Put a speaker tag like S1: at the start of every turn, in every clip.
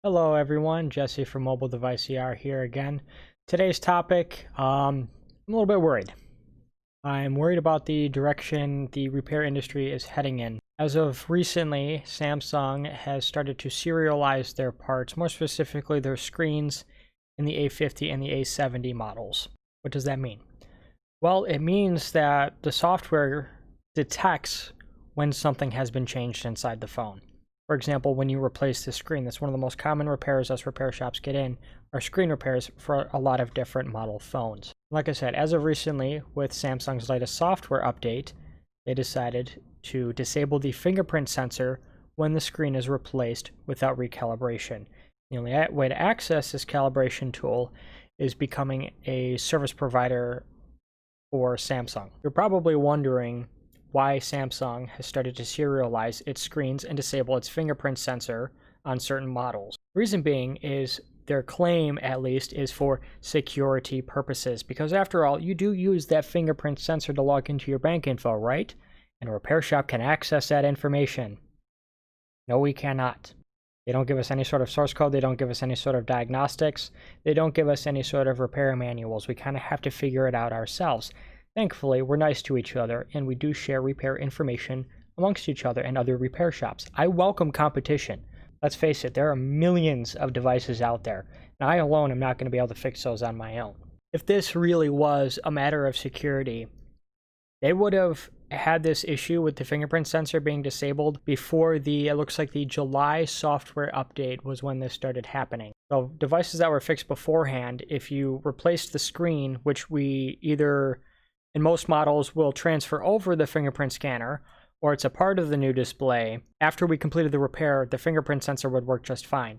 S1: Hello everyone, Jesse from Mobile Device ER here again. Today's topic, I'm a little bit worried. I'm worried about the direction the repair industry is heading in. As of recently, Samsung has started to serialize their parts, more specifically their screens in the A50 and the A70 models. What does that mean? Well, it means that the software detects when something has been changed inside the phone. For example, when you replace the screen, that's one of the most common repairs us repair shops get in, are screen repairs for a lot of different model phones. Like I said, as of recently, with Samsung's latest software update, they decided to disable the fingerprint sensor when the screen is replaced without recalibration. The only way to access this calibration tool is becoming a service provider for Samsung. You're probably wondering why Samsung has started to serialize its screens and disable its fingerprint sensor on certain models. Reason being is their claim, at least, is for security purposes, because after all, you do use that fingerprint sensor to log into your bank info, right? And a repair shop can access that information. No, we cannot. They don't give us any sort of source code. They don't give us any sort of diagnostics. They don't give us any sort of repair manuals. We kind of have to figure it out ourselves. Thankfully, we're nice to each other, and we do share repair information amongst each other and other repair shops. I welcome competition. Let's face it, there are millions of devices out there, and I alone am not going to be able to fix those on my own. If this really was a matter of security, they would have had this issue with the fingerprint sensor being disabled before it looks like the July software update was when this started happening. So devices that were fixed beforehand, if you replaced the screen, which we either in most models will transfer over the fingerprint scanner, or it's a part of the new display, after we completed the repair, the fingerprint sensor would work just fine.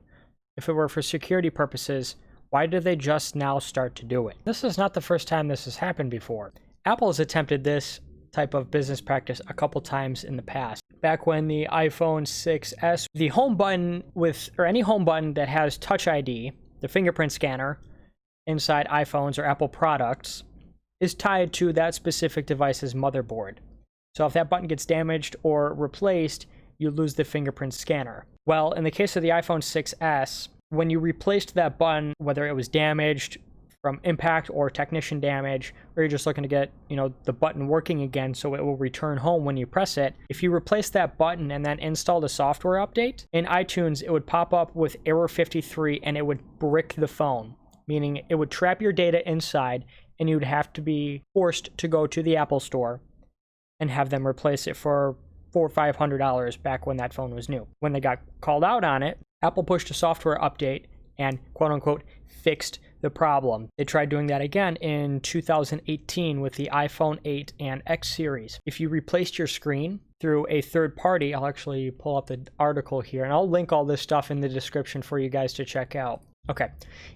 S1: If it were for security purposes, why did they just now start to do it? This is not the first time this has happened before. Apple has attempted this type of business practice a couple times in the past. Back when the iPhone 6S, the home button or any home button that has Touch ID, the fingerprint scanner, inside iPhones or Apple products, is tied to that specific device's motherboard. So if that button gets damaged or replaced, you lose the fingerprint scanner. Well, in the case of the iPhone 6S, when you replaced that button, whether it was damaged from impact or technician damage, or you're just looking to get, the button working again so it will return home when you press it, if you replace that button and then install the software update, in iTunes it would pop up with error 53 and it would brick the phone, meaning it would trap your data inside and you'd have to be forced to go to the Apple store and have them replace it for $400 or $500 back when that phone was new. When they got called out on it, Apple pushed a software update and quote-unquote fixed the problem. They tried doing that again in 2018 with the iPhone 8 and X series. If you replaced your screen through a third party, I'll actually pull up the article here, and I'll link all this stuff in the description for you guys to check out. Okay,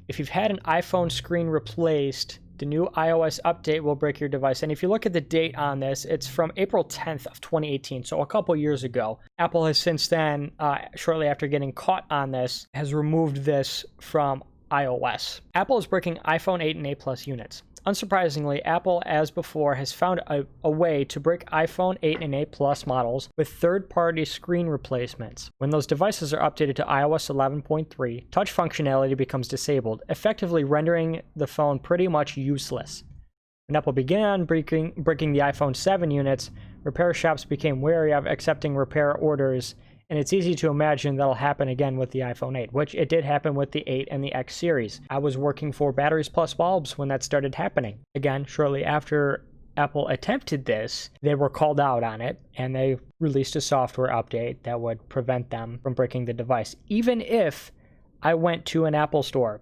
S1: if you've had an iPhone screen replaced, the new iOS update will break your device. And if you look at the date on this, it's from April 10th of 2018, so a couple years ago. Apple has since then, shortly after getting caught on this, has removed this from iOS. Apple is breaking iPhone 8 and 8 Plus units. Unsurprisingly, Apple, as before, has found a way to break iPhone 8 and 8 Plus models with third-party screen replacements. When those devices are updated to iOS 11.3, touch functionality becomes disabled, effectively rendering the phone pretty much useless. When Apple began breaking the iPhone 7 units, repair shops became wary of accepting repair orders, and it's easy to imagine that'll happen again with the iPhone 8, which it did happen with the 8 and the X series. I was working for Batteries Plus Bulbs when that started happening. Again, shortly after Apple attempted this, they were called out on it, and they released a software update that would prevent them from breaking the device. Even if I went to an Apple store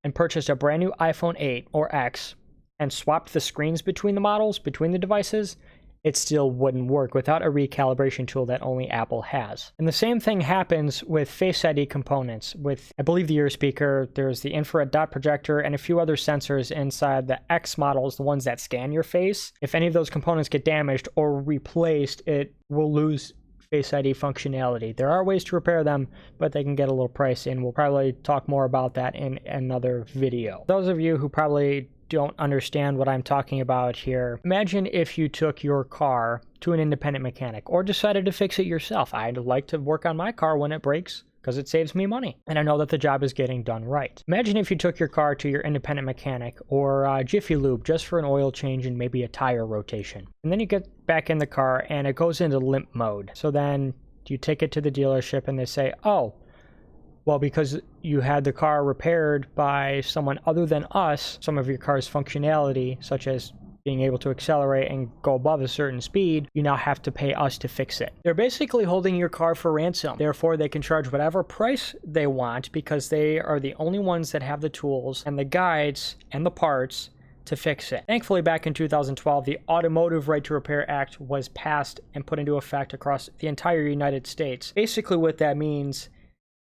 S1: and purchased a brand new iPhone 8 or X and swapped the screens between the models, between the devices, it still wouldn't work without a recalibration tool that only Apple has. And the same thing happens with Face ID components. With, I believe, the ear speaker, there's the infrared dot projector, and a few other sensors inside the X models, the ones that scan your face. If any of those components get damaged or replaced, it will lose Face ID functionality. There are ways to repair them, but they can get a little pricey, and we'll probably talk more about that in another video. Those of you who probably don't understand what I'm talking about here, imagine if you took your car to an independent mechanic or decided to fix it yourself. I'd like to work on my car when it breaks. because it saves me money, and I know that the job is getting done right. Imagine if you took your car to your independent mechanic or Jiffy Lube just for an oil change and maybe a tire rotation. And then you get back in the car and it goes into limp mode. So then you take it to the dealership and they say, oh, well, because you had the car repaired by someone other than us, some of your car's functionality, such as being able to accelerate and go above a certain speed, you now have to pay us to fix it. They're basically holding your car for ransom. Therefore, they can charge whatever price they want because they are the only ones that have the tools and the guides and the parts to fix it. Thankfully, back in 2012, the Automotive Right to Repair Act was passed and put into effect across the entire United States. Basically, what that means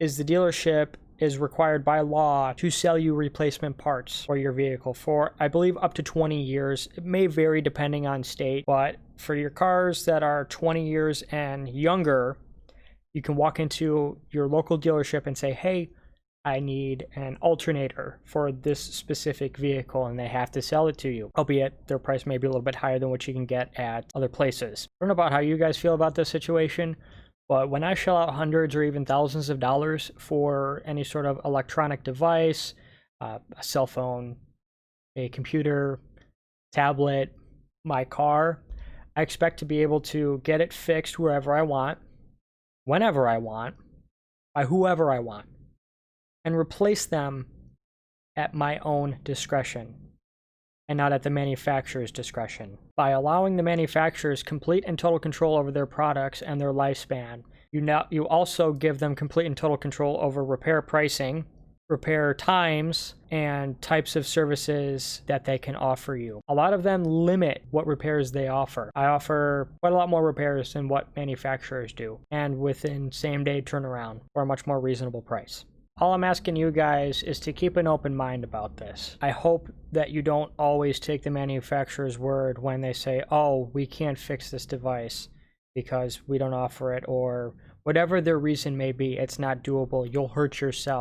S1: is the dealership is required by law to sell you replacement parts for your vehicle for, I believe, up to 20 years. It may vary depending on state, but for your cars that are 20 years and younger, you can walk into your local dealership and say, hey, I need an alternator for this specific vehicle, and they have to sell it to you, albeit their price may be a little bit higher than what you can get at other places. I don't know about how you guys feel about this situation, but when I shell out hundreds or even thousands of dollars for any sort of electronic device, a cell phone, a computer, tablet, my car, I expect to be able to get it fixed wherever I want, whenever I want, by whoever I want, and replace them at my own discretion and not at the manufacturer's discretion. By allowing the manufacturers complete and total control over their products and their lifespan, you also give them complete and total control over repair pricing, repair times, and types of services that they can offer you. A lot of them limit what repairs they offer. I offer quite a lot more repairs than what manufacturers do, and within same-day turnaround for a much more reasonable price. All I'm asking you guys is to keep an open mind about this. I hope that you don't always take the manufacturer's word when they say, oh, we can't fix this device because we don't offer it, or whatever their reason may be, it's not doable, you'll hurt yourself.